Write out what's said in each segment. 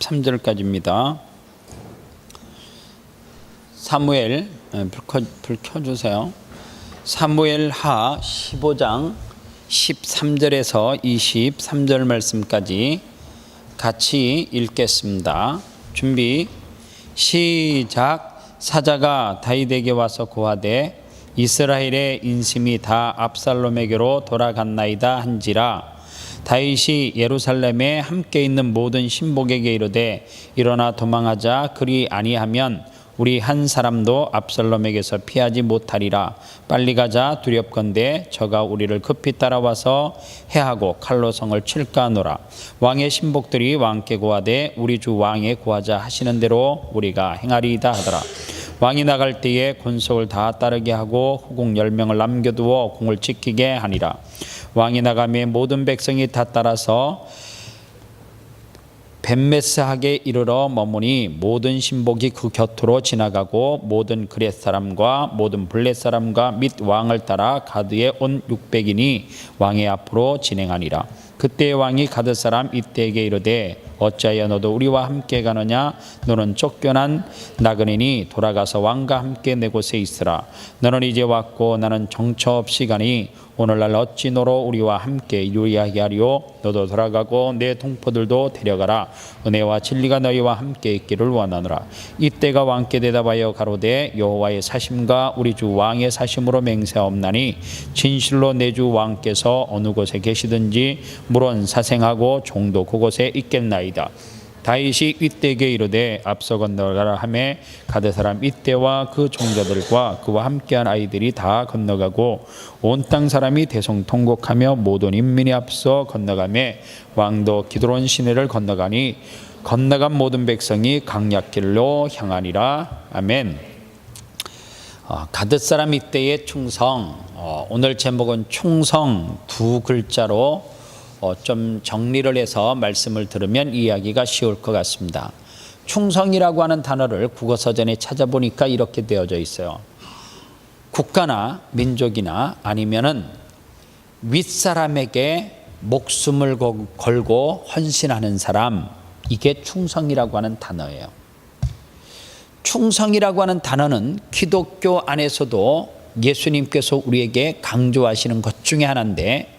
13절까지입니다. 사무엘, 불 켜주세요. 사무엘 하 15장 13절에서 23절 말씀까지 같이 읽겠습니다. 준비 시작. 사자가 다윗에게 와서 고하되 이스라엘의 인심이 다 압살롬에게로 돌아갔나이다 한지라. 다윗이 예루살렘에 함께 있는 모든 신복에게 이르되 일어나 도망하자. 그리 아니하면 우리 한 사람도 압살롬에게서 피하지 못하리라. 빨리 가자. 두렵건대 저가 우리를 급히 따라와서 해하고 칼로 성을 칠까 하노라. 왕의 신복들이 왕께 고하되 우리 주 왕에 고하자 하시는 대로 우리가 행하리이다 하더라. 왕이 나갈 때에 군속을 다 따르게 하고 후궁 10명을 남겨두어 궁을 지키게 하니라. 왕이 나가매 모든 백성이 다 따라서 벳메스하게 이르러 머무니 모든 신복이 그 곁으로 지나가고 모든 그렛 사람과 모든 블렛 사람과 및 왕을 따라 가드에 온 600인이 왕의 앞으로 진행하니라. 그때 왕이 가드 사람 이때에게 이르되 어찌하여 너도 우리와 함께 가느냐? 너는 쫓겨난 나그네니 돌아가서 왕과 함께 내 곳에 있으라. 너는 이제 왔고 나는 정처 없이 가니 오늘날 어찌 너로 우리와 함께 유리하게 하리오? 너도 돌아가고 내 동포들도 데려가라. 은혜와 진리가 너희와 함께 있기를 원하노라. 이때가 왕께 대답하여 가로되 여호와의 사심과 우리 주 왕의 사심으로 맹세하옵나니 진실로 내 주 왕께서 어느 곳에 계시든지 물론 사생하고 종도 그곳에 있겠나이다. 다윗이 이때에게 이르되 앞서 건너가라 하매 가드 사람 이때와 그 종자들과 그와 함께한 아이들이 다 건너가고 온 땅 사람이 대성통곡하며 모든 인민이 앞서 건너가매 왕도 기드론 시내를 건너가니 건너간 모든 백성이 강약길로 향하니라. 아멘. 가드 사람 이때의 충성. 오늘 제목은 충성 두 글자로 좀 정리를 해서 말씀을 들으면 이해하기가 쉬울 것 같습니다. 충성이라고 하는 단어를 국어서전에 찾아보니까 이렇게 되어져 있어요. 국가나 민족이나 아니면은 윗사람에게 목숨을 걸고 헌신하는 사람, 이게 충성이라고 하는 단어예요. 충성이라고 하는 단어는 기독교 안에서도 예수님께서 우리에게 강조하시는 것 중에 하나인데,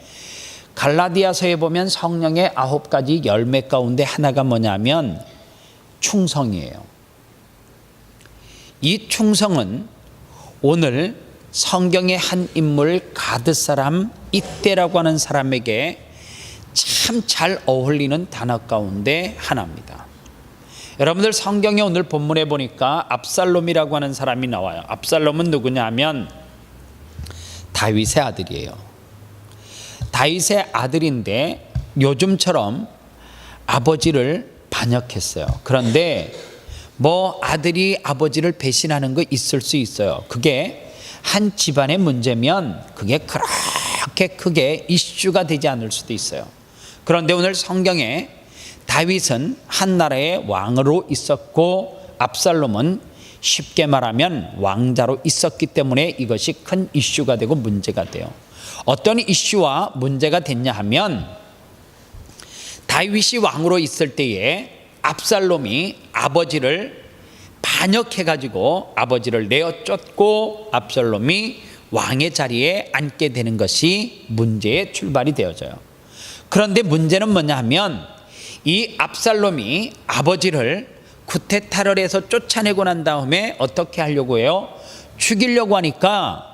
갈라디아서에 보면 성령의 9가지 열매 가운데 하나가 뭐냐면 충성이에요. 이 충성은 오늘 성경의 한 인물 가드 사람 이때라고 하는 사람에게 참 잘 어울리는 단어 가운데 하나입니다. 여러분들 성경에 오늘 본문에 보니까 압살롬이라고 하는 사람이 나와요. 압살롬은 누구냐면 다윗의 아들이에요. 다윗의 아들인데 요즘처럼 아버지를 반역했어요. 그런데 뭐 아들이 아버지를 배신하는 거 있을 수 있어요. 그게 한 집안의 문제면 그게 그렇게 크게 이슈가 되지 않을 수도 있어요. 그런데 오늘 성경에 다윗은 한 나라의 왕으로 있었고 압살롬은 쉽게 말하면 왕자로 있었기 때문에 이것이 큰 이슈가 되고 문제가 돼요. 어떤 이슈와 문제가 됐냐 하면 다윗이 왕으로 있을 때에 압살롬이 아버지를 반역해가지고 아버지를 내어 쫓고 압살롬이 왕의 자리에 앉게 되는 것이 문제의 출발이 되어져요. 그런데 문제는 뭐냐 하면 이 압살롬이 아버지를 쿠데타를 해서 쫓아내고 난 다음에 어떻게 하려고 해요? 죽이려고 하니까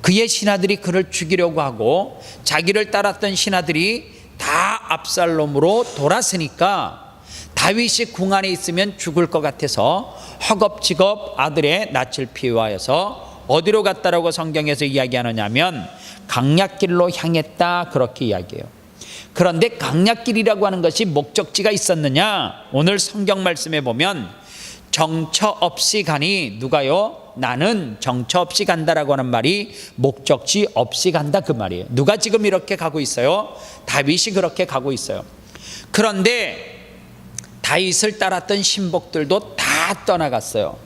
그의 신하들이 그를 죽이려고 하고 자기를 따랐던 신하들이 다 압살롬으로 돌아서니까 다윗이 궁 안에 있으면 죽을 것 같아서 허겁지겁 아들의 낯을 피하여서 어디로 갔다라고 성경에서 이야기하느냐 하면 강약길로 향했다, 그렇게 이야기해요. 그런데 강약길이라고 하는 것이 목적지가 있었느냐? 오늘 성경 말씀에 보면 정처 없이 가니, 누가요? 나는 정처 없이 간다라고 하는 말이 목적지 없이 간다, 그 말이에요. 누가 지금 이렇게 가고 있어요? 다윗이 그렇게 가고 있어요. 그런데 다윗을 따랐던 신복들도 다 떠나갔어요.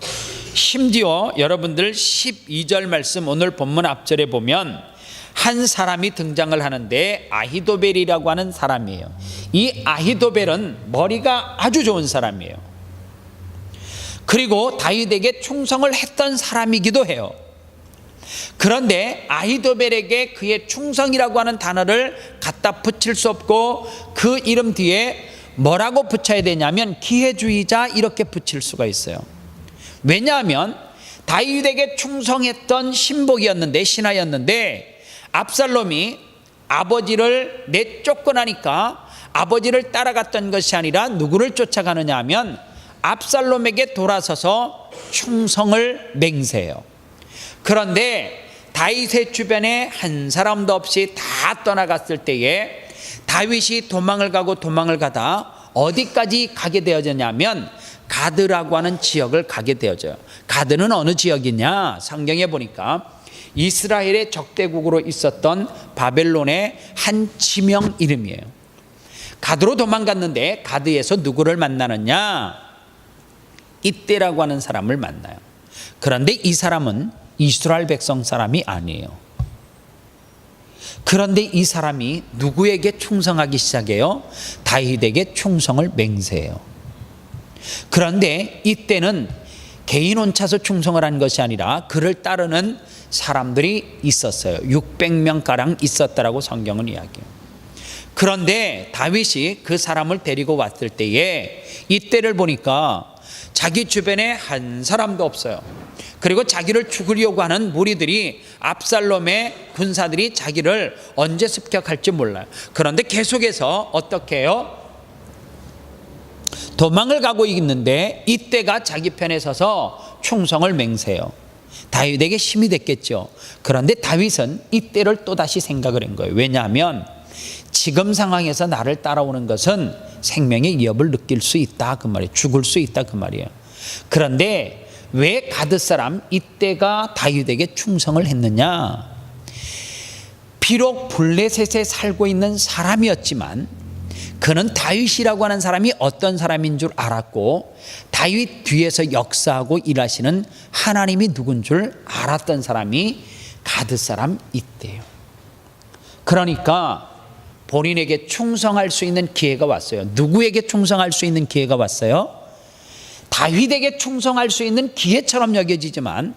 심지어 여러분들 12절 말씀 오늘 본문 앞절에 보면 한 사람이 등장을 하는데 아히도벨이라고 하는 사람이에요. 이 아히도벨은 머리가 아주 좋은 사람이에요. 그리고 다윗에게 충성을 했던 사람이기도 해요. 그런데 아히도벨에게 그의 충성이라고 하는 단어를 갖다 붙일 수 없고 그 이름 뒤에 뭐라고 붙여야 되냐면 기회주의자 이렇게 붙일 수가 있어요. 왜냐하면 다윗에게 충성했던 신복이었는데, 신하였는데, 압살롬이 아버지를 내쫓고나니까 아버지를 따라갔던 것이 아니라 누구를 쫓아가느냐 하면 압살롬에게 돌아서서 충성을 맹세해요. 그런데 다윗의 주변에 한 사람도 없이 다 떠나갔을 때에 다윗이 도망을 가다 어디까지 가게 되어졌냐면 가드라고 하는 지역을 가게 되어져요. 가드는 어느 지역이냐? 성경에 보니까 이스라엘의 적대국으로 있었던 바벨론의 한 지명 이름이에요. 가드로 도망갔는데 가드에서 누구를 만나느냐? 이때라고 하는 사람을 만나요. 그런데 이 사람은 이스라엘 백성 사람이 아니에요. 그런데 이 사람이 누구에게 충성하기 시작해요? 다윗에게 충성을 맹세해요. 그런데 이때는 개인 혼자서 충성을 한 것이 아니라 그를 따르는 사람들이 있었어요. 600명가량 있었다라고 성경은 이야기해요. 그런데 다윗이 그 사람을 데리고 왔을 때에 이때를 보니까 자기 주변에 한 사람도 없어요. 그리고 자기를 죽이려고 하는 무리들이, 압살롬의 군사들이 자기를 언제 습격할지 몰라요. 그런데 계속해서 어떻게 해요? 도망을 가고 있는데 이때가 자기 편에 서서 충성을 맹세해요. 다윗에게 힘이 됐겠죠. 그런데 다윗은 이때를 또다시 생각을 한 거예요. 왜냐하면 지금 상황에서 나를 따라오는 것은 생명의 위협을 느낄 수 있다 그 말이에요. 죽을 수 있다 그 말이에요. 그런데 왜 가드 사람 이때가 다윗에게 충성을 했느냐? 비록 블레셋에 살고 있는 사람이었지만 그는 다윗이라고 하는 사람이 어떤 사람인 줄 알았고 다윗 뒤에서 역사하고 일하시는 하나님이 누군 줄 알았던 사람이 가드 사람 이때예요. 그러니까 본인에게 충성할 수 있는 기회가 왔어요. 누구에게 충성할 수 있는 기회가 왔어요? 다윗에게 충성할 수 있는 기회처럼 여겨지지만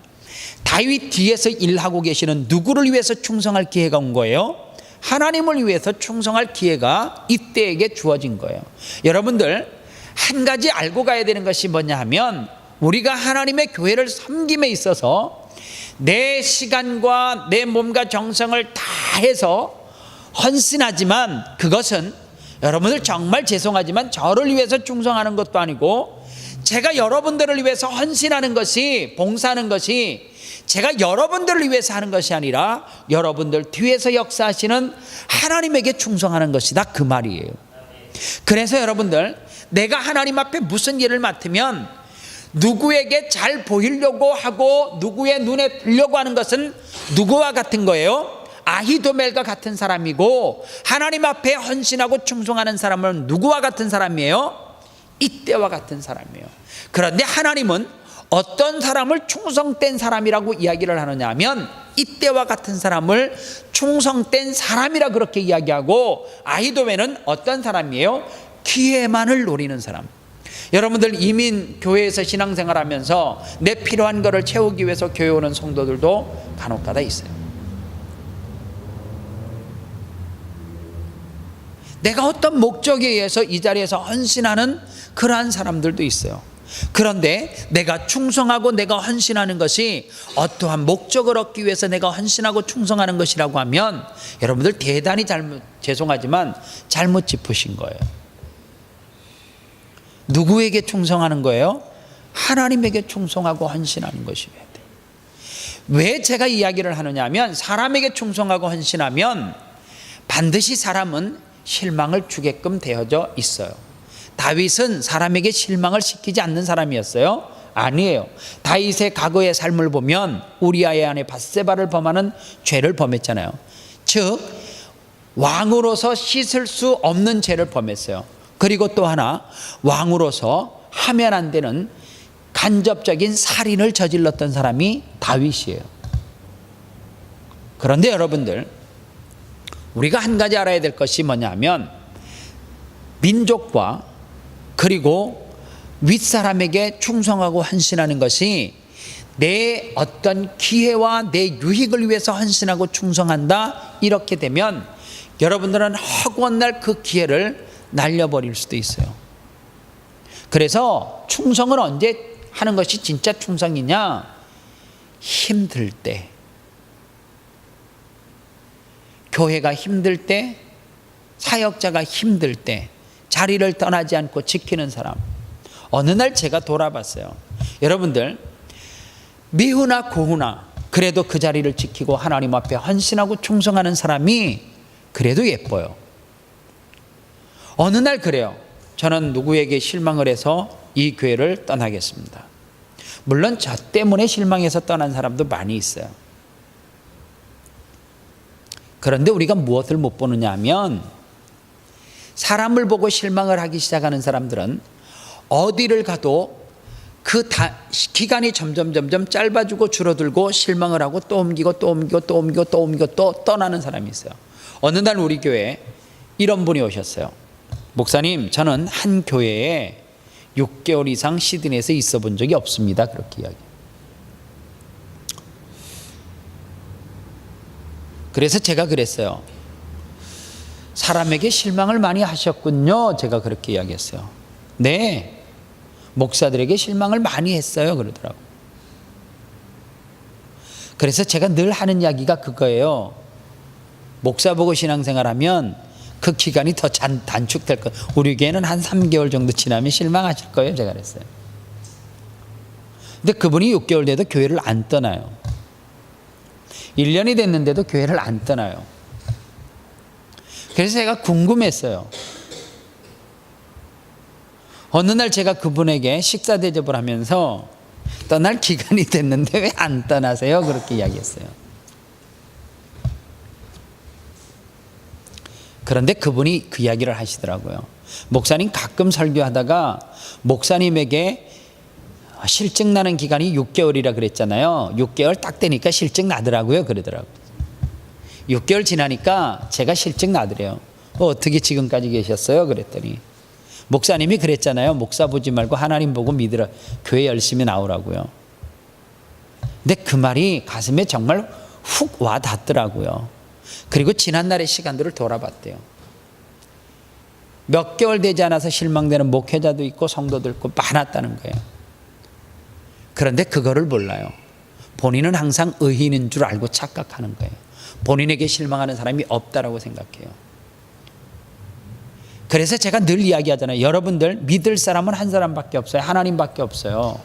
다윗 뒤에서 일하고 계시는 누구를 위해서 충성할 기회가 온 거예요? 하나님을 위해서 충성할 기회가 이때에게 주어진 거예요. 여러분들 한 가지 알고 가야 되는 것이 뭐냐 하면 우리가 하나님의 교회를 섬김에 있어서 내 시간과 내 몸과 정성을 다 해서 헌신하지만 그것은 여러분들 정말 죄송하지만 저를 위해서 충성하는 것도 아니고 제가 여러분들을 위해서 헌신하는 것이, 봉사하는 것이 제가 여러분들을 위해서 하는 것이 아니라 여러분들 뒤에서 역사하시는 하나님에게 충성하는 것이다 그 말이에요. 그래서 여러분들 내가 하나님 앞에 무슨 일을 맡으면 누구에게 잘 보이려고 하고 누구의 눈에 들려고 하는 것은 누구와 같은 거예요? 아히도멜과 같은 사람이고 하나님 앞에 헌신하고 충성하는 사람은 누구와 같은 사람이에요? 이때와 같은 사람이에요. 그런데 하나님은 어떤 사람을 충성된 사람이라고 이야기를 하느냐 하면 이때와 같은 사람을 충성된 사람이라 그렇게 이야기하고 아히도멜은 어떤 사람이에요? 기회만을 노리는 사람. 여러분들 이민 교회에서 신앙생활하면서 내 필요한 것을 채우기 위해서 교회 오는 성도들도 간혹가다 있어요. 내가 어떤 목적에 의해서 이 자리에서 헌신하는 그러한 사람들도 있어요. 그런데 내가 충성하고 내가 헌신하는 것이 어떠한 목적을 얻기 위해서 내가 헌신하고 충성하는 것이라고 하면 여러분들 대단히 죄송하지만 잘못 짚으신 거예요. 누구에게 충성하는 거예요? 하나님에게 충성하고 헌신하는 것이어야 돼요. 왜 제가 이야기를 하느냐 하면 사람에게 충성하고 헌신하면 반드시 사람은 실망을 주게끔 되어져 있어요. 다윗은 사람에게 실망을 시키지 않는 사람이었어요? 아니에요. 다윗의 과거의 삶을 보면 우리아의 아내 밧세바를 범하는 죄를 범했잖아요. 즉 왕으로서 씻을 수 없는 죄를 범했어요. 그리고 또 하나 왕으로서 하면 안 되는 간접적인 살인을 저질렀던 사람이 다윗이에요. 그런데 여러분들 우리가 한 가지 알아야 될 것이 뭐냐면 민족과 그리고 윗사람에게 충성하고 헌신하는 것이 내 어떤 기회와 내 유익을 위해서 헌신하고 충성한다, 이렇게 되면 여러분들은 허구한 날 그 기회를 날려버릴 수도 있어요. 그래서 충성은 언제 하는 것이 진짜 충성이냐? 힘들 때, 교회가 힘들 때, 사역자가 힘들 때 자리를 떠나지 않고 지키는 사람. 어느 날 제가 돌아봤어요. 여러분들, 미후나 고후나 그래도 그 자리를 지키고 하나님 앞에 헌신하고 충성하는 사람이 그래도 예뻐요. 어느 날 그래요. 저는 누구에게 실망을 해서 이 교회를 떠나겠습니다. 물론 저 때문에 실망해서 떠난 사람도 많이 있어요. 그런데 우리가 무엇을 못 보느냐 하면, 사람을 보고 실망을 하기 시작하는 사람들은 어디를 가도 그 기간이 점점 짧아지고 줄어들고 실망을 하고 또 옮기고 또 떠나는 사람이 있어요. 어느 날 우리 교회에 이런 분이 오셨어요. 목사님, 저는 한 교회에 6개월 이상 시드니에서 있어 본 적이 없습니다. 그렇게 이야기해요. 그래서 제가 그랬어요. 사람에게 실망을 많이 하셨군요. 제가 그렇게 이야기했어요. 네, 목사들에게 실망을 많이 했어요. 그러더라고요. 그래서 제가 늘 하는 이야기가 그거예요. 목사 보고 신앙생활하면 그 기간이 더 단축될 거예요. 우리 교회는 한 3개월 정도 지나면 실망하실 거예요. 제가 그랬어요. 근데 그분이 6개월 돼도 교회를 안 떠나요. 1년이 됐는데도 교회를 안 떠나요. 그래서 제가 궁금했어요. 어느 날 제가 그분에게 식사 대접을 하면서 떠날 기간이 됐는데 왜 안 떠나세요? 그렇게 이야기했어요. 그런데 그분이 그 이야기를 하시더라고요. 목사님, 가끔 설교하다가 목사님에게 실증 나는 기간이 6개월이라 그랬잖아요. 6개월 딱 되니까 실증 나더라고요. 그러더라고요. 6개월 지나니까 제가 실증 나더래요. 어떻게 지금까지 계셨어요? 그랬더니 목사님이 그랬잖아요. 목사 보지 말고 하나님 보고 믿으라. 교회 열심히 나오라고요. 근데 그 말이 가슴에 정말 훅 와 닿더라고요. 그리고 지난날의 시간들을 돌아봤대요. 몇 개월 되지 않아서 실망되는 목회자도 있고 성도도 있고 많았다는 거예요. 그런데 그거를 몰라요. 본인은 항상 의인인 줄 알고 착각하는 거예요. 본인에게 실망하는 사람이 없다라고 생각해요. 그래서 제가 늘 이야기하잖아요. 여러분들, 믿을 사람은 한 사람밖에 없어요. 하나님밖에 없어요.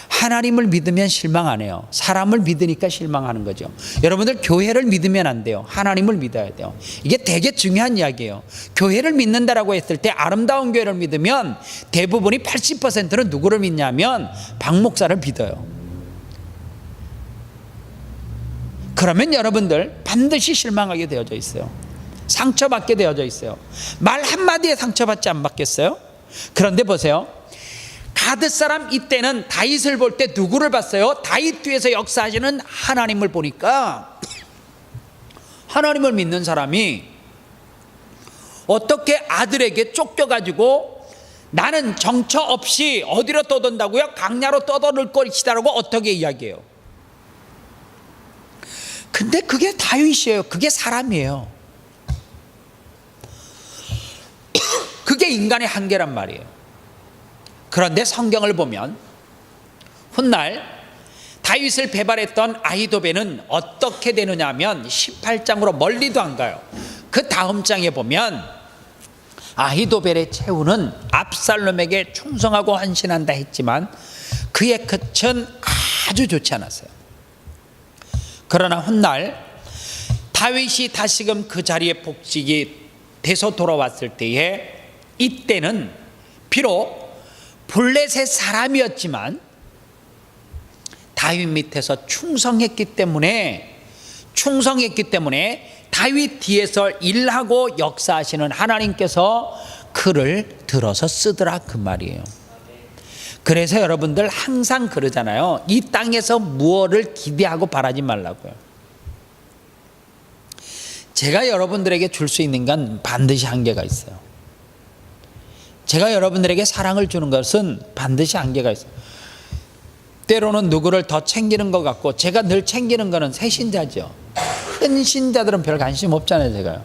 하나님을 믿으면 실망 안 해요. 사람을 믿으니까 실망하는 거죠. 여러분들, 교회를 믿으면 안 돼요. 하나님을 믿어야 돼요. 이게 되게 중요한 이야기예요. 교회를 믿는다라고 했을 때, 아름다운 교회를 믿으면 대부분이 80%는 누구를 믿냐면 박 목사를 믿어요. 그러면 여러분들 반드시 실망하게 되어져 있어요. 상처받게 되어져 있어요. 말 한마디에 상처받지 안 받겠어요? 그런데 보세요. 가드 사람 이때는 다윗을 볼 때 누구를 봤어요? 다윗 뒤에서 역사하시는 하나님을 보니까, 하나님을 믿는 사람이 어떻게 아들에게 쫓겨가지고 나는 정처 없이 어디로 떠돈다고요? 강야로 떠돌을 것이다라고 어떻게 이야기해요? 근데 그게 다윗이에요. 그게 사람이에요. 그게 인간의 한계란 말이에요. 그런데 성경을 보면 훗날 다윗을 배발했던 아히도벨은 어떻게 되느냐 하면 18장으로 멀리도 안 가요. 그 다음 장에 보면 아히도벨의 최후는 압살롬에게 충성하고 헌신한다 했지만 그의 끝은 아주 좋지 않았어요. 그러나 훗날 다윗이 다시금 그 자리에 복직이 돼서 돌아왔을 때에, 이때는 비록 블레셋 사람이었지만 다윗 밑에서 충성했기 때문에 다윗 뒤에서 일하고 역사하시는 하나님께서 그를 들어서 쓰더라, 그 말이에요. 그래서 여러분들 항상 그러잖아요. 이 땅에서 무엇을 기대하고 바라지 말라고요. 제가 여러분들에게 줄 수 있는 건 반드시 한계가 있어요. 제가 여러분들에게 사랑을 주는 것은 반드시 한계가 있어요. 때로는 누구를 더 챙기는 것 같고, 제가 늘 챙기는 거는 새신자죠. 흔신자들은 별 관심 없잖아요.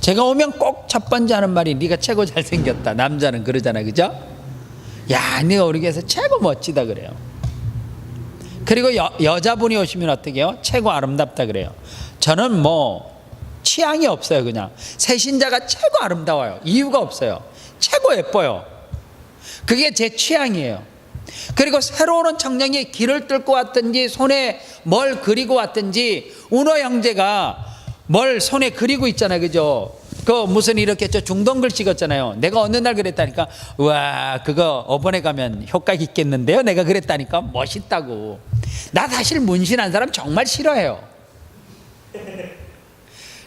제가 오면 꼭 첫 번째 하는 말이 네가 최고 잘생겼다. 남자는 그러잖아요. 그죠? 야, 네가 우리 교회에서 최고 멋지다 그래요. 그리고 여자분이 오시면 어떻게 해요? 최고 아름답다 그래요. 저는 뭐 취향이 없어요. 그냥 새신자가 최고 아름다워요. 이유가 없어요. 최고 예뻐요. 그게 제 취향이에요. 그리고 새로 오는 청년이 길을 뚫고 왔든지 손에 뭘 그리고 왔든지, 운호 형제가 뭘 손에 그리고 있잖아요. 그죠? 그 무슨 이렇게 저 중동글 찍었잖아요. 내가 어느 날 그랬다니까, 와 그거 어번에 가면 효과 있겠는데요. 내가 그랬다니까. 멋있다고. 나 사실 문신한 사람 정말 싫어해요.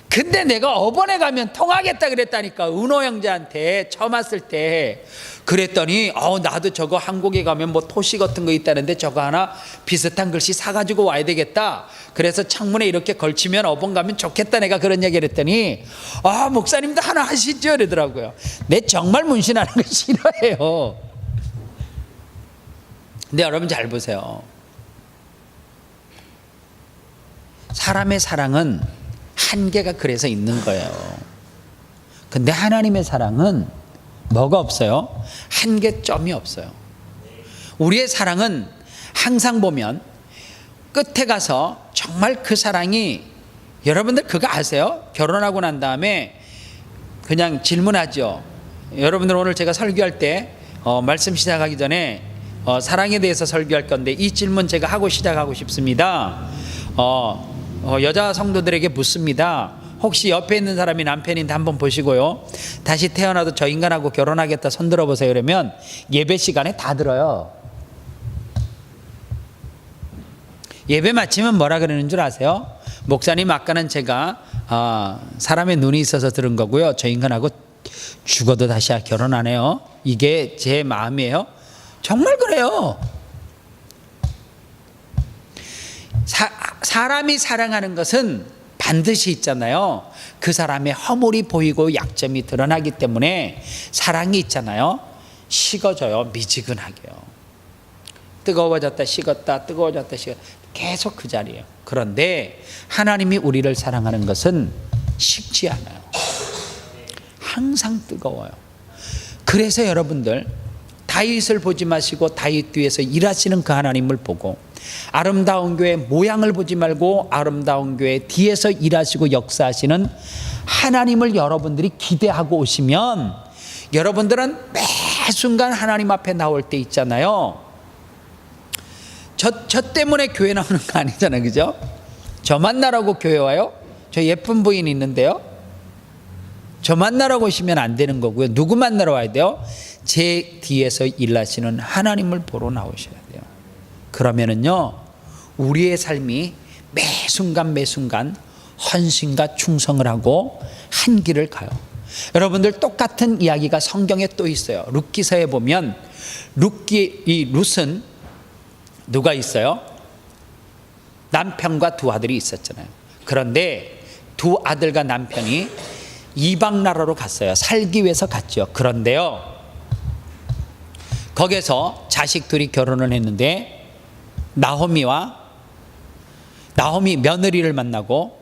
근데 내가 어번에 가면 통하겠다 그랬다니까. 은호 형제한테 처음 왔을 때 그랬더니 나도 저거 한국에 가면 뭐 토시 같은 거 있다는데 저거 하나 비슷한 글씨 사가지고 와야 되겠다. 그래서 창문에 이렇게 걸치면 어번 가면 좋겠다. 내가 그런 얘기를 했더니 목사님도 하나 하시죠 이러더라고요. 내 정말 문신하는 거 싫어해요. 근데 여러분 잘 보세요. 사람의 사랑은 한계가 그래서 있는 거예요. 근데 하나님의 사랑은 뭐가 없어요? 한계점이 없어요. 우리의 사랑은 항상 보면 끝에 가서 정말 그 사랑이, 여러분들 그거 아세요? 결혼하고 난 다음에 그냥 질문하죠. 여러분들 오늘 제가 설교할 때 말씀 시작하기 전에 사랑에 대해서 설교할 건데 이 질문 제가 하고 시작하고 싶습니다. 여자 성도들에게 묻습니다. 혹시 옆에 있는 사람이 남편인데 한번 보시고요. 다시 태어나도 저 인간하고 결혼하겠다 손 들어보세요. 그러면 예배 시간에 다 들어요. 예배 마치면 뭐라 그러는 줄 아세요? 목사님 아까는 제가 사람의 눈이 있어서 들은 거고요. 저 인간하고 죽어도 다시 결혼 안 해요. 이게 제 마음이에요. 정말 그래요. 사람이 사랑하는 것은 반드시 있잖아요. 그 사람의 허물이 보이고 약점이 드러나기 때문에 사랑이 있잖아요. 식어져요. 미지근하게요. 뜨거워졌다 식었다 뜨거워졌다 식었다 계속 그 자리예요. 그런데 하나님이 우리를 사랑하는 것은 식지 않아요. 항상 뜨거워요. 그래서 여러분들 다윗을 보지 마시고 다윗 뒤에서 일하시는 그 하나님을 보고, 아름다운 교회 모양을 보지 말고 아름다운 교회 뒤에서 일하시고 역사하시는 하나님을 여러분들이 기대하고 오시면, 여러분들은 매 순간 하나님 앞에 나올 때 있잖아요. 저 때문에 교회 나오는 거 아니잖아요. 그죠? 저 만나라고 교회 와요? 저 예쁜 부인 있는데요. 저 만나라고 오시면 안 되는 거고요. 누구 만나러 와야 돼요? 제 뒤에서 일하시는 하나님을 보러 나오셔야 돼요. 그러면은요, 우리의 삶이 매 순간 헌신과 충성을 하고 한 길을 가요. 여러분들 똑같은 이야기가 성경에 또 있어요. 룻기서에 보면 룻은 누가 있어요? 남편과 두 아들이 있었잖아요. 그런데 두 아들과 남편이 이방 나라로 갔어요. 살기 위해서 갔죠. 그런데요, 거기서 자식 둘이 결혼을 했는데 나호미 며느리를 만나고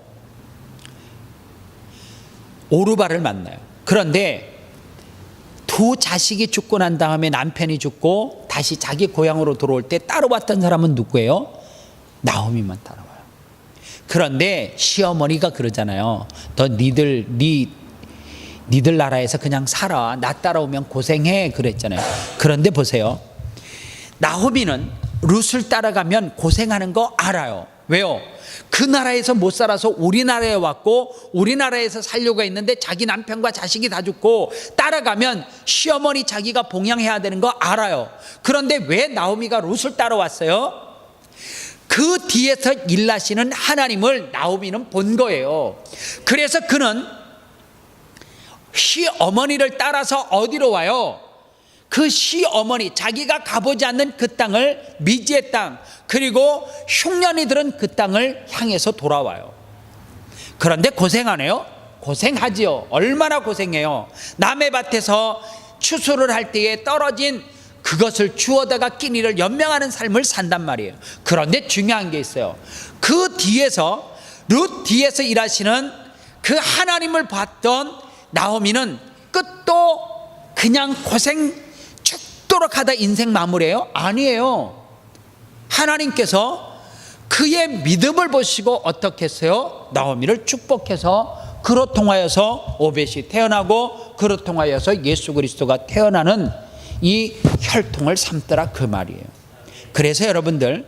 오르바를 만나요. 그런데 두 자식이 죽고 난 다음에 남편이 죽고 다시 자기 고향으로 들어올 때 따라왔던 사람은 누구예요? 나호미만 따라와요. 그런데 시어머니가 그러잖아요. 너 니들 나라에서 그냥 살아. 나 따라오면 고생해. 그랬잖아요. 그런데 보세요. 나호미는 룻을 따라가면 고생하는 거 알아요. 왜요? 그 나라에서 못 살아서 우리나라에 왔고 우리나라에서 살려고 했는데 자기 남편과 자식이 다 죽고 따라가면 시어머니 자기가 봉양해야 되는 거 알아요. 그런데 왜 나오미가 룻을 따라왔어요? 그 뒤에서 일하시는 하나님을 나오미는 본 거예요. 그래서 그는 시어머니를 따라서 어디로 와요? 그 시어머니, 자기가 가보지 않는 그 땅을, 미지의 땅, 그리고 흉년이 들은 그 땅을 향해서 돌아와요. 그런데 고생하네요. 고생하지요. 얼마나 고생해요. 남의 밭에서 추수를 할 때에 떨어진 그것을 주워다가 끼니를 연명하는 삶을 산단 말이에요. 그런데 중요한 게 있어요. 그 뒤에서 룻 뒤에서 일하시는 그 하나님을 봤던 나오미는 끝도 그냥 고생 죽도록 하다 인생 마무리예요? 아니에요. 하나님께서 그의 믿음을 보시고 어떻게 했어요? 나오미를 축복해서 그로 통하여서 오벳이 태어나고 그로 통하여서 예수 그리스도가 태어나는 이 혈통을 삼더라 그 말이에요. 그래서 여러분들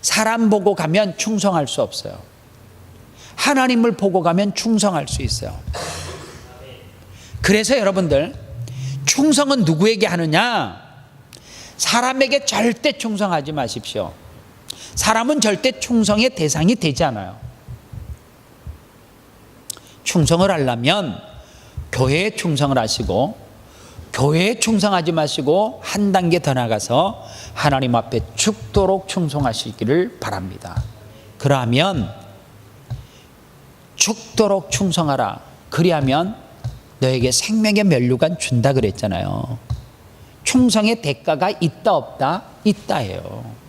사람 보고 가면 충성할 수 없어요. 하나님을 보고 가면 충성할 수 있어요. 그래서 여러분들 충성은 누구에게 하느냐? 사람에게 절대 충성하지 마십시오. 사람은 절대 충성의 대상이 되지 않아요. 충성을 하려면 교회에 충성을 하시고, 교회에 충성하지 마시고 한 단계 더 나가서 하나님 앞에 죽도록 충성하시기를 바랍니다. 그러면 죽도록 충성하라. 그리하면 너에게 생명의 면류관 준다 그랬잖아요. 충성의 대가가 있다 없다? 있다예요.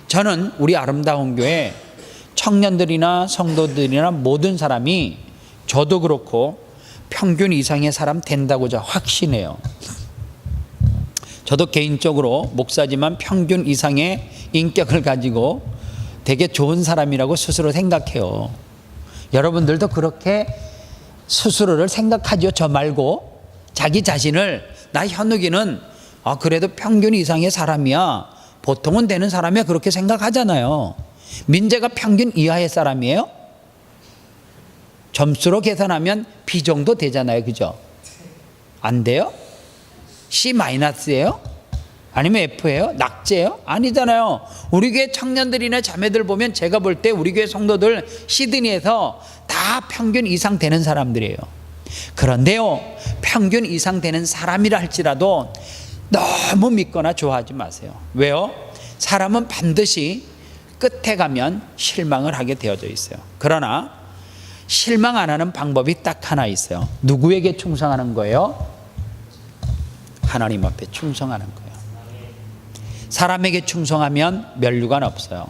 저는 우리 아름다운 교회 청년들이나 성도들이나 모든 사람이, 저도 그렇고 평균 이상의 사람 된다고 저 확신해요. 저도 개인적으로 목사지만 평균 이상의 인격을 가지고 되게 좋은 사람이라고 스스로 생각해요. 여러분들도 그렇게 스스로를 생각하죠. 저 말고 자기 자신을, 나 현욱이는 그래도 평균 이상의 사람이야, 보통은 되는 사람이야, 그렇게 생각하잖아요. 민재가 평균 이하의 사람이에요? 점수로 계산하면 B 정도 되잖아요. 그죠? 안 돼요? C-예요? 아니면 F예요? 낙제예요? 아니잖아요. 우리 교회 청년들이나 자매들 보면 제가 볼 때 우리 교회 성도들 시드니에서 다 평균 이상 되는 사람들이에요. 그런데요, 평균 이상 되는 사람이라 할지라도 너무 믿거나 좋아하지 마세요. 왜요? 사람은 반드시 끝에 가면 실망을 하게 되어져 있어요. 그러나 실망 안 하는 방법이 딱 하나 있어요. 누구에게 충성하는 거예요? 하나님 앞에 충성하는 거예요. 사람에게 충성하면 면류관 없어요.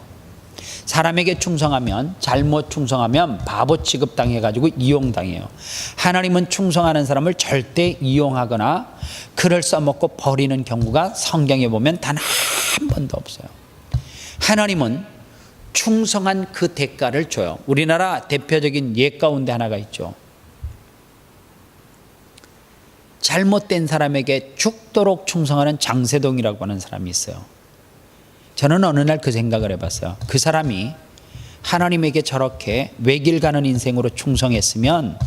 사람에게 충성하면, 잘못 충성하면 바보 취급당해가지고 이용당해요. 하나님은 충성하는 사람을 절대 이용하거나 그를 써먹고 버리는 경우가 성경에 보면 단 한 번도 없어요. 하나님은 충성한 그 대가를 줘요. 우리나라 대표적인 예 가운데 하나가 있죠. 잘못된 사람에게 죽도록 충성하는 장세동이라고 하는 사람이 있어요. 저는 어느 날 그 생각을 해봤어요. 그 사람이 하나님에게 저렇게 외길 가는 인생으로 충성했으면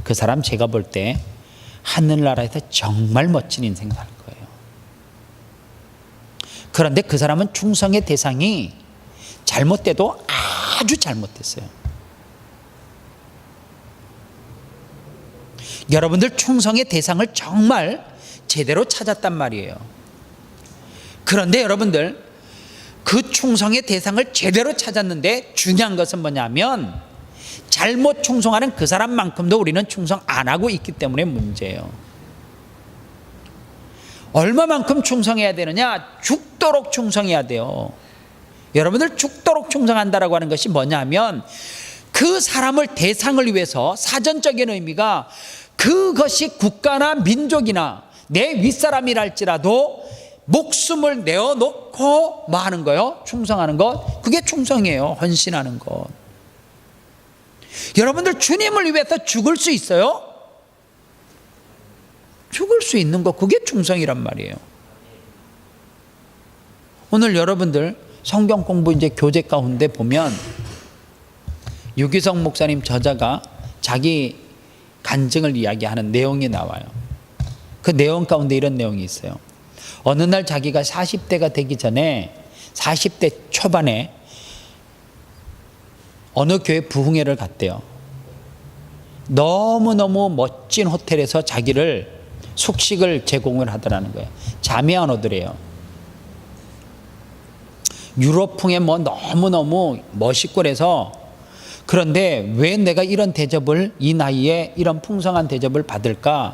그 사람 제가 볼 때 하늘나라에서 정말 멋진 인생 살 거예요. 그런데 그 사람은 충성의 대상이 잘못돼도 아주 잘못됐어요. 여러분들 충성의 대상을 정말 제대로 찾았단 말이에요. 그런데 여러분들 그 충성의 대상을 제대로 찾았는데 중요한 것은 뭐냐면 잘못 충성하는 그 사람만큼도 우리는 충성 안 하고 있기 때문에 문제예요. 얼마만큼 충성해야 되느냐? 죽도록 충성해야 돼요. 여러분들 죽도록 충성한다라고 하는 것이 뭐냐면 그 사람을 대상을 위해서 사전적인 의미가 그것이 국가나 민족이나 내 윗사람이랄지라도 목숨을 내어놓고 뭐 하는 거요? 충성하는 것. 그게 충성이에요. 헌신하는 것. 여러분들 주님을 위해서 죽을 수 있어요? 죽을 수 있는 것, 그게 충성이란 말이에요. 오늘 여러분들 성경 공부 이제 교재 가운데 보면 유기성 목사님 저자가 자기 간증을 이야기하는 내용이 나와요. 그 내용 가운데 이런 내용이 있어요. 어느 날 자기가 40대가 되기 전에 40대 초반에 어느 교회 부흥회를 갔대요. 너무너무 멋진 호텔에서 자기를 숙식을 제공을 하더라는 거예요. 자매한 오더래요. 유럽풍에 뭐 너무너무 멋있고 그래서 그런데 왜 내가 이런 대접을, 이 나이에 이런 풍성한 대접을 받을까?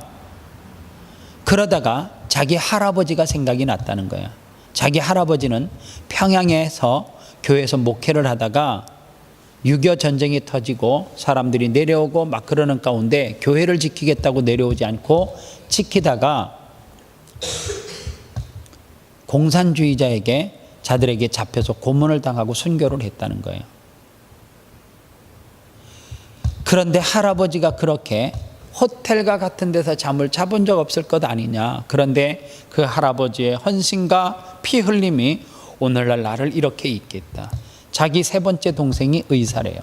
그러다가 자기 할아버지가 생각이 났다는 거야. 자기 할아버지는 평양에서 교회에서 목회를 하다가 6.25 전쟁이 터지고 사람들이 내려오고 막 그러는 가운데 교회를 지키겠다고 내려오지 않고 지키다가 공산주의자에게 자들에게 잡혀서 고문을 당하고 순교를 했다는 거예요. 그런데 할아버지가 그렇게 호텔과 같은 데서 잠을 자본 적 없을 것 아니냐. 그런데 그 할아버지의 헌신과 피 흘림이 오늘날 나를 이렇게 있겠다. 자기 세 번째 동생이 의사래요.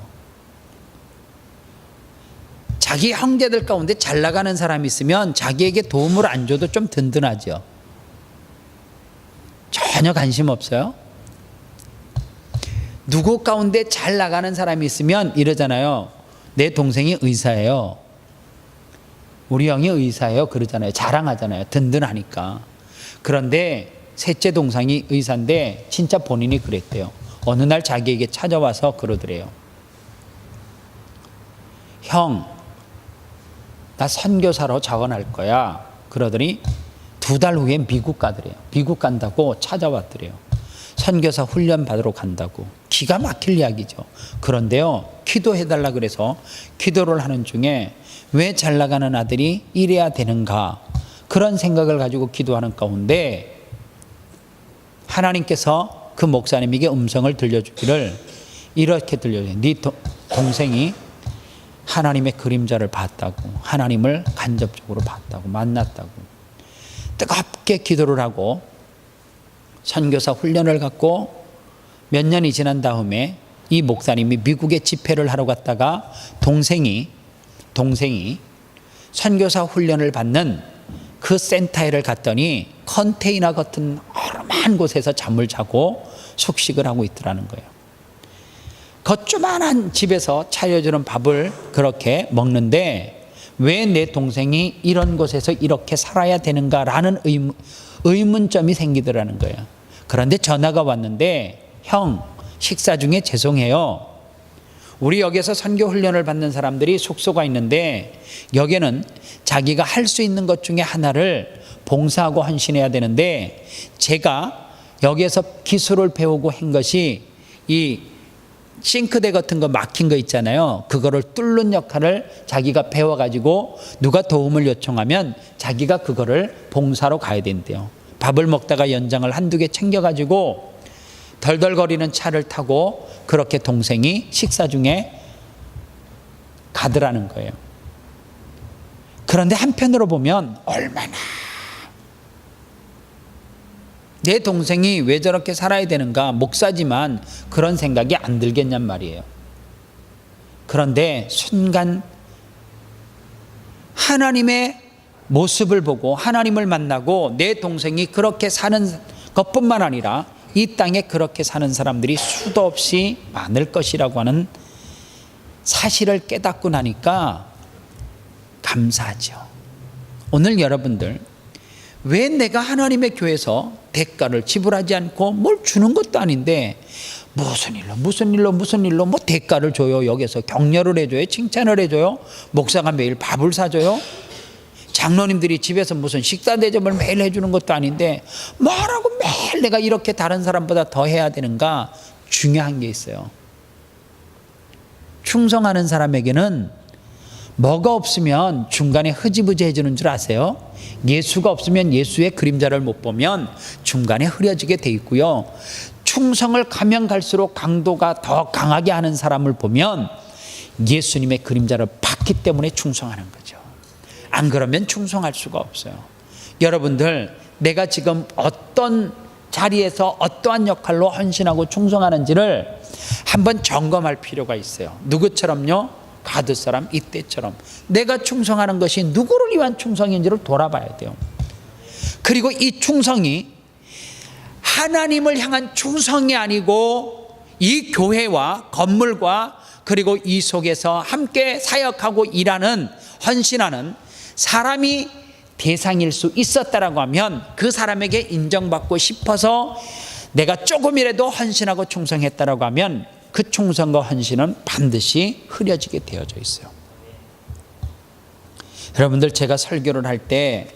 자기 형제들 가운데 잘 나가는 사람이 있으면 자기에게 도움을 안 줘도 좀 든든하죠. 전혀 관심 없어요. 누구 가운데 잘 나가는 사람이 있으면 이러잖아요. 내 동생이 의사예요. 우리 형이 의사예요. 그러잖아요. 자랑하잖아요. 든든하니까. 그런데 셋째 동생이 의사인데 진짜 본인이 그랬대요. 어느 날 자기에게 찾아와서 그러더래요. 형, 나 선교사로 자원할 거야. 그러더니 2달 후에 미국 가더래요. 미국 간다고 찾아왔더래요. 선교사 훈련 받으러 간다고. 기가 막힐 이야기죠. 그런데요, 기도해달라 그래서 기도를 하는 중에 왜 잘 나가는 아들이 이래야 되는가, 그런 생각을 가지고 기도하는 가운데 하나님께서 그 목사님에게 음성을 들려주기를 이렇게 들려줘요. 네 동생이 하나님의 그림자를 봤다고, 하나님을 간접적으로 봤다고, 만났다고. 뜨겁게 기도를 하고 선교사 훈련을 갖고 몇 년이 지난 다음에 이 목사님이 미국에 집회를 하러 갔다가 동생이 선교사 훈련을 받는 그 센터에를 갔더니 컨테이너 같은 어마한 곳에서 잠을 자고 숙식을 하고 있더라는 거예요. 그 조만한 집에서 차려주는 밥을 그렇게 먹는데 왜 내 동생이 이런 곳에서 이렇게 살아야 되는가라는 의문점이 생기더라는 거예요. 그런데 전화가 왔는데, 형, 식사 중에 죄송해요. 우리 여기서 선교 훈련을 받는 사람들이 숙소가 있는데 여기는 자기가 할 수 있는 것 중에 하나를 봉사하고 헌신해야 되는데 제가 여기에서 기술을 배우고 한 것이 이 싱크대 같은 거 막힌 거 있잖아요. 그거를 뚫는 역할을 자기가 배워가지고 누가 도움을 요청하면 자기가 그거를 봉사로 가야 된대요. 밥을 먹다가 연장을 한두 개 챙겨가지고 덜덜거리는 차를 타고 그렇게 동생이 식사 중에 가더라는 거예요. 그런데 한편으로 보면 얼마나 내 동생이 왜 저렇게 살아야 되는가, 목사지만 그런 생각이 안 들겠냔 말이에요. 그런데 순간 하나님의 모습을 보고 하나님을 만나고 내 동생이 그렇게 사는 것뿐만 아니라 이 땅에 그렇게 사는 사람들이 수도 없이 많을 것이라고 하는 사실을 깨닫고 나니까 감사하죠. 오늘 여러분들, 왜 내가 하나님의 교회에서 대가를 지불하지 않고 뭘 주는 것도 아닌데 무슨 일로 뭐 대가를 줘요? 여기서 격려를 해줘요? 칭찬을 해줘요? 목사가 매일 밥을 사줘요? 장로님들이 집에서 무슨 식사 대접을 매일 해주는 것도 아닌데 뭐라고 매일 내가 이렇게 다른 사람보다 더 해야 되는가? 중요한 게 있어요. 충성하는 사람에게는 뭐가 없으면 중간에 흐지부지 해주는 줄 아세요? 예수가 없으면 예수의 그림자를 못 보면 중간에 흐려지게 돼 있고요. 충성을 가면 갈수록 강도가 더 강하게 하는 사람을 보면 예수님의 그림자를 받기 때문에 충성하는 거죠. 안 그러면 충성할 수가 없어요. 여러분들, 내가 지금 어떤 자리에서 어떠한 역할로 헌신하고 충성하는지를 한번 점검할 필요가 있어요. 누구처럼요? 가드 사람 이때처럼 내가 충성하는 것이 누구를 위한 충성인지를 돌아봐야 돼요. 그리고 이 충성이 하나님을 향한 충성이 아니고 이 교회와 건물과 그리고 이 속에서 함께 사역하고 일하는, 헌신하는 사람이 대상일 수 있었다라고 하면 그 사람에게 인정받고 싶어서 내가 조금이라도 헌신하고 충성했다라고 하면 그 충성과 헌신은 반드시 흐려지게 되어져 있어요. 여러분들, 제가 설교를 할 때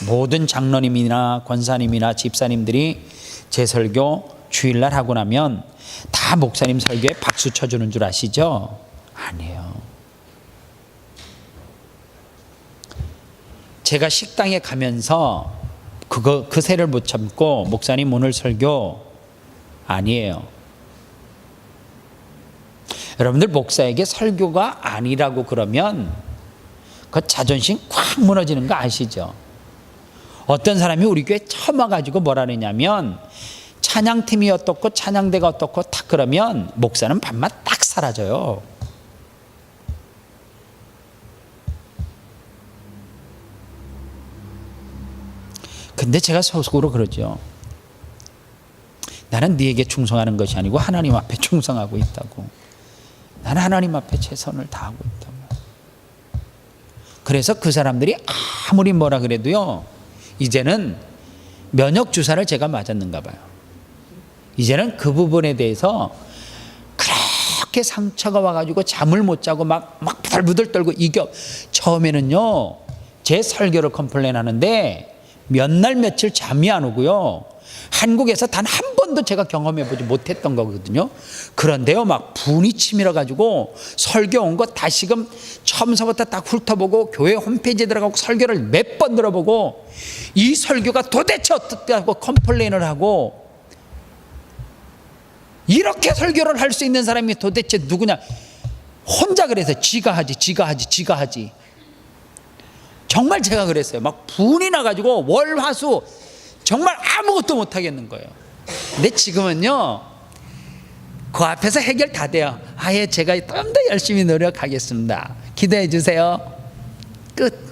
모든 장로님이나 권사님이나 집사님들이 제 설교 주일날 하고 나면 다 목사님 설교에 박수 쳐주는 줄 아시죠? 아니에요. 제가 식당에 가면서 그 새를 못 참고 목사님 오늘 설교 아니에요. 여러분들, 목사에게 설교가 아니라고 그러면 그 자존심 꽉 무너지는 거 아시죠? 어떤 사람이 우리 교회 처음 와가지고 뭐라 그러냐면 찬양팀이 어떻고 찬양대가 어떻고 딱 그러면 목사는 밤낮 딱 사라져요. 근데 제가 속으로 그러죠. 나는 네에게 충성하는 것이 아니고 하나님 앞에 충성하고 있다고. 나는 하나님 앞에 최선을 다하고 있다고. 그래서 그 사람들이 아무리 뭐라 그래도요, 이제는 면역 주사를 제가 맞았는가 봐요. 이제는 그 부분에 대해서 그렇게 상처가 와가지고 잠을 못 자고 막 부들부들 떨고 처음에는요, 제 설교를 컴플레인 하는데 몇 날 며칠 잠이 안 오고요, 한국에서 단 한 번도 제가 경험해보지 못했던 거거든요. 그런데요, 막 분이 치밀어 가지고 설교 온 거 다시금 처음서부터 딱 훑어보고 교회 홈페이지에 들어가고 설교를 몇 번 들어보고 이 설교가 도대체 어떻게 하고 컴플레인을 하고, 이렇게 설교를 할 수 있는 사람이 도대체 누구냐. 혼자 그래서 지가 하지. 정말 제가 그랬어요. 막 분이 나가지고 월화수 정말 아무것도 못 하겠는 거예요. 근데 지금은요, 그 앞에서 해결 다 돼요. 아예 제가 좀 더 열심히 노력하겠습니다. 기도해 주세요. 끝.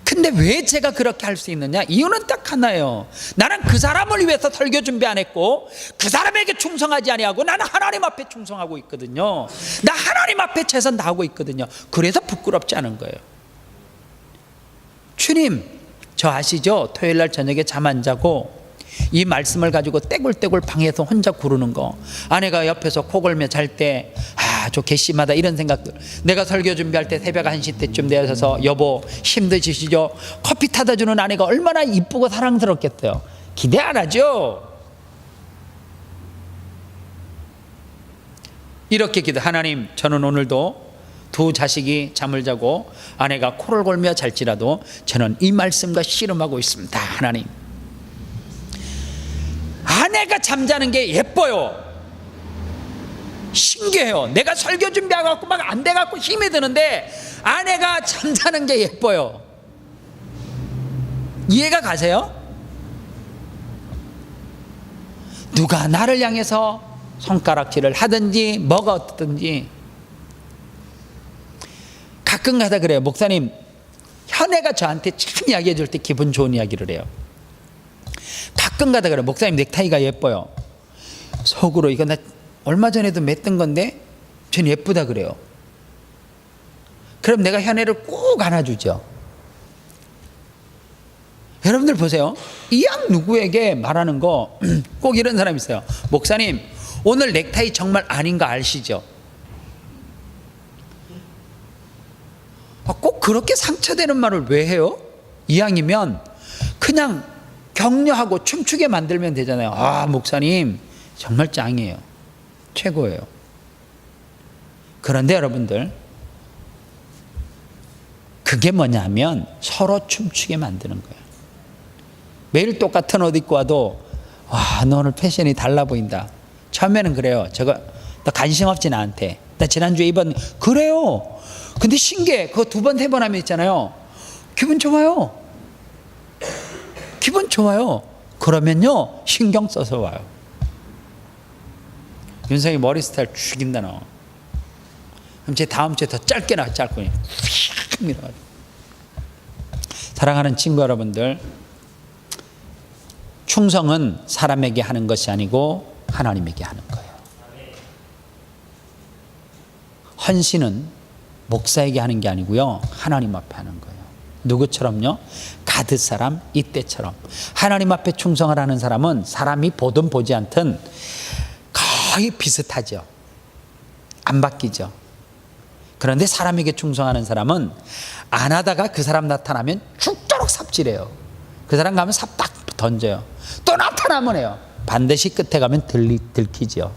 근데 왜 제가 그렇게 할 수 있느냐? 이유는 딱 하나예요. 나는 그 사람을 위해서 설교 준비 안 했고 그 사람에게 충성하지 아니하고 나는 하나님 앞에 충성하고 있거든요. 나 하나님 앞에 최선 다하고 있거든요. 그래서 부끄럽지 않은 거예요. 주님, 저 아시죠? 토요일날 저녁에 잠 안 자고 이 말씀을 가지고 떼굴떼굴 방에서 혼자 구르는 거, 아내가 옆에서 코 골며 잘 때 저 괘씸하다 이런 생각들, 내가 설교 준비할 때 새벽 1시 때쯤 되어서 여보 힘드시죠? 커피 타다 주는 아내가 얼마나 이쁘고 사랑스럽겠어요. 기대 안 하죠? 이렇게 기도, 하나님, 저는 오늘도 두 자식이 잠을 자고 아내가 코를 골며 잘지라도 저는 이 말씀과 씨름하고 있습니다. 하나님, 아내가 잠자는 게 예뻐요. 신기해요. 내가 설교 준비하고 막 안 돼갖고 힘이 드는데 아내가 잠자는 게 예뻐요. 이해가 가세요? 누가 나를 향해서 손가락질을 하든지 뭐가 어떻든지 가끔 가다 그래요. 목사님, 현애가 저한테 참 이야기해 줄 때 기분 좋은 이야기를 해요. 가끔 가다 그래요. 목사님, 넥타이가 예뻐요. 속으로 이거 나 얼마 전에도 맸던 건데 전 예쁘다 그래요. 그럼 내가 현애를 꼭 안아주죠. 여러분들 보세요. 이왕 누구에게 말하는 거 꼭 이런 사람 있어요. 목사님, 오늘 넥타이 정말 아닌 거 아시죠? 꼭 그렇게 상처되는 말을 왜 해요? 이왕이면 그냥 격려하고 춤추게 만들면 되잖아요. 아, 목사님 정말 짱이에요. 최고예요. 그런데 여러분들, 그게 뭐냐면 서로 춤추게 만드는 거예요. 매일 똑같은 옷 입고 와도 와, 너 오늘 패션이 달라 보인다. 처음에는 그래요. 저거 너 관심 없지 나한테. 나 지난주에 입은 그래요. 근데 신기해. 그거 두 번, 세 번 하면 있잖아요. 기분 좋아요. 기분 좋아요. 그러면요, 신경 써서 와요. 윤성이 머리 스타일 죽인다 너. 그럼 제 다음 주에 더 짧게 나, 짧고 휙 밀어가지고. 사랑하는 친구 여러분들, 충성은 사람에게 하는 것이 아니고 하나님에게 하는 거예요. 헌신은 목사에게 하는 게 아니고요, 하나님 앞에 하는 거예요. 누구처럼요? 가드 사람 이때처럼 하나님 앞에 충성을 하는 사람은 사람이 보든 보지 않든 거의 비슷하죠. 안 바뀌죠. 그런데 사람에게 충성하는 사람은 안 하다가 그 사람 나타나면 죽도록 삽질해요. 그 사람 가면 삽 딱 던져요. 또 나타나면 해요. 반드시 끝에 가면 들키죠.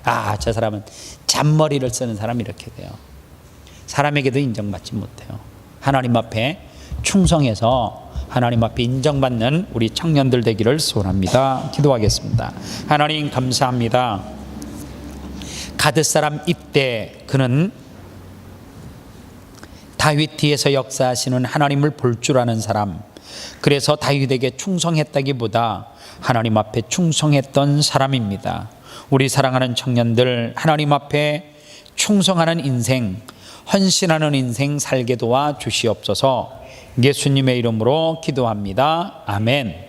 아, 저 사람은 잔머리를 쓰는 사람이 이렇게 돼요. 사람에게도 인정받지 못해요. 하나님 앞에 충성해서 하나님 앞에 인정받는 우리 청년들 되기를 소원합니다. 기도하겠습니다. 하나님 감사합니다. 가드 사람 입대, 그는 다윗 뒤에서 역사하시는 하나님을 볼 줄 아는 사람, 그래서 다윗에게 충성했다기보다 하나님 앞에 충성했던 사람입니다. 우리 사랑하는 청년들, 하나님 앞에 충성하는 인생, 헌신하는 인생 살게 도와 주시옵소서. 예수님의 이름으로 기도합니다. 아멘.